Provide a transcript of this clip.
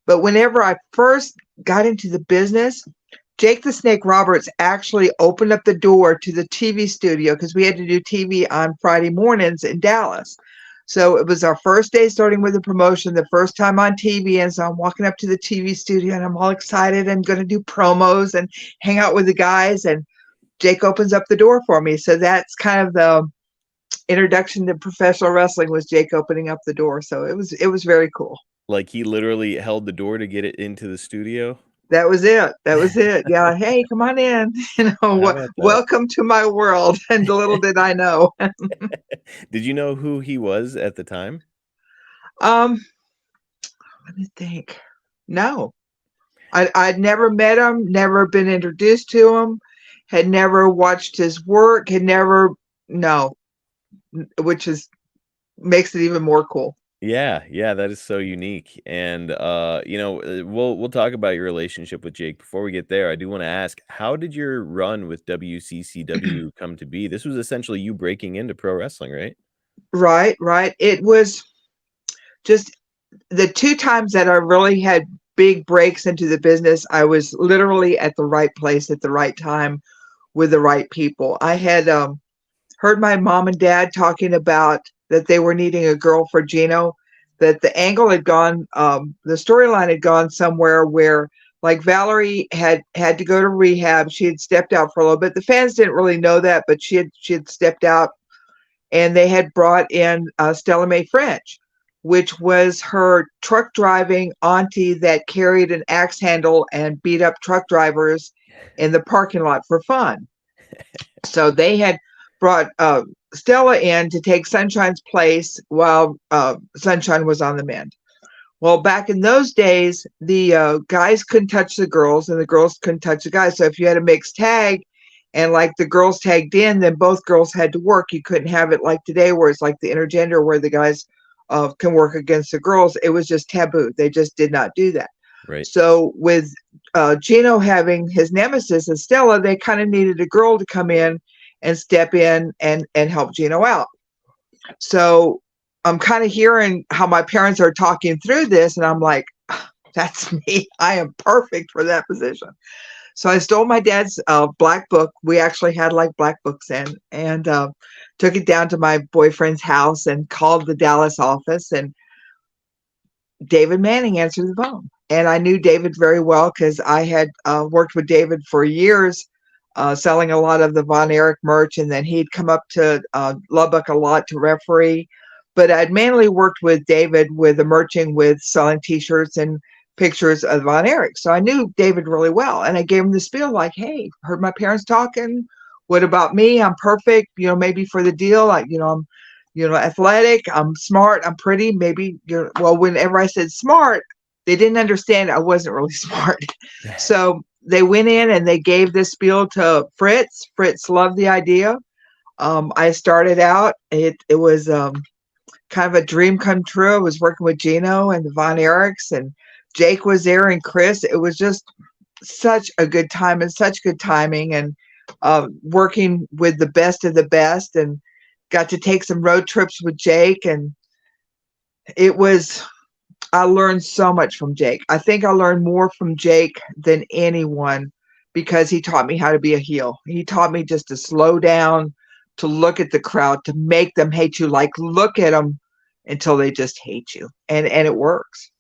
But whenever I first got into the business, Jake the Snake Roberts actually opened up the door to the TV studio because we had to do TV on Friday mornings in Dallas. So it was our first day starting with the promotion, the first time on TV. And so I'm walking up to the TV studio and I'm all excited and going to do promos and hang out with the guys. And Jake opens up the door for me. So that's kind of the introduction to professional wrestling, was Jake opening up the door. So it was very cool. Like he literally held the door to get it into the studio. That was it. That was it. Yeah. Hey, come on in. How about that? Welcome to my world. And little did I know. Did you know who he was at the time? um, Let me think. No, I'd never met him, never been introduced to him, had never watched his work, had never, no, which is makes it even more cool. Yeah, yeah, that is so unique. And we'll talk about your relationship with Jake. Before we get there, I do want to ask, how did your run with WCCW come to be? This was essentially you breaking into pro wrestling, right? Right, right. It was just the two times that I really had big breaks into the business. I was literally at the right place at the right time with the right people. I had heard my mom and dad talking about that they were needing a girl for Gino, that the angle had gone, the storyline had gone somewhere where like Valerie had to go to rehab. She had stepped out for a little bit. The fans didn't really know that, but she had stepped out, and they had brought in Stella Mae French, which was her truck driving auntie that carried an axe handle and beat up truck drivers in the parking lot for fun. So they had brought Stella in to take Sunshine's place while Sunshine was on the mend. Well, back in those days, the guys couldn't touch the girls and the girls couldn't touch the guys. So if you had a mixed tag and like the girls tagged in, then both girls had to work. You couldn't have it like today where it's like the intergender where the guys can work against the girls. It was just taboo. They just did not do that. Right. So with Gino having his nemesis as Stella, they kind of needed a girl to come in and step in and help Gino out. So I'm kind of hearing how my parents are talking through this, and I'm like, that's me. I am perfect for that position. So I stole my dad's black book. We actually had like black books in, and took it down to my boyfriend's house and called the Dallas office, and David Manning answered the phone. And I knew David very well because I had worked with David for years, selling a lot of the Von Erich merch, and then he'd come up to Lubbock a lot to referee. But I'd mainly worked with David with the merching, with selling T-shirts and pictures of Von Erich. So I knew David really well, and I gave him the spiel like, "Hey, heard my parents talking. What about me? I'm perfect. Maybe for the deal. I'm athletic. I'm smart. I'm pretty. Maybe well, whenever I said smart, they didn't understand I wasn't really smart. So they went in and they gave this spiel to Fritz. Fritz loved the idea. I started out. It was kind of a dream come true. I was working with Gino and the Von Erichs, and Jake was there, and Chris. It was just such a good time and such good timing, and working with the best of the best, and got to take some road trips with Jake. And I learned so much from Jake. I think I learned more from Jake than anyone because he taught me how to be a heel. He taught me just to slow down, to look at the crowd, to make them hate you. Like, look at them until they just hate you. And it works.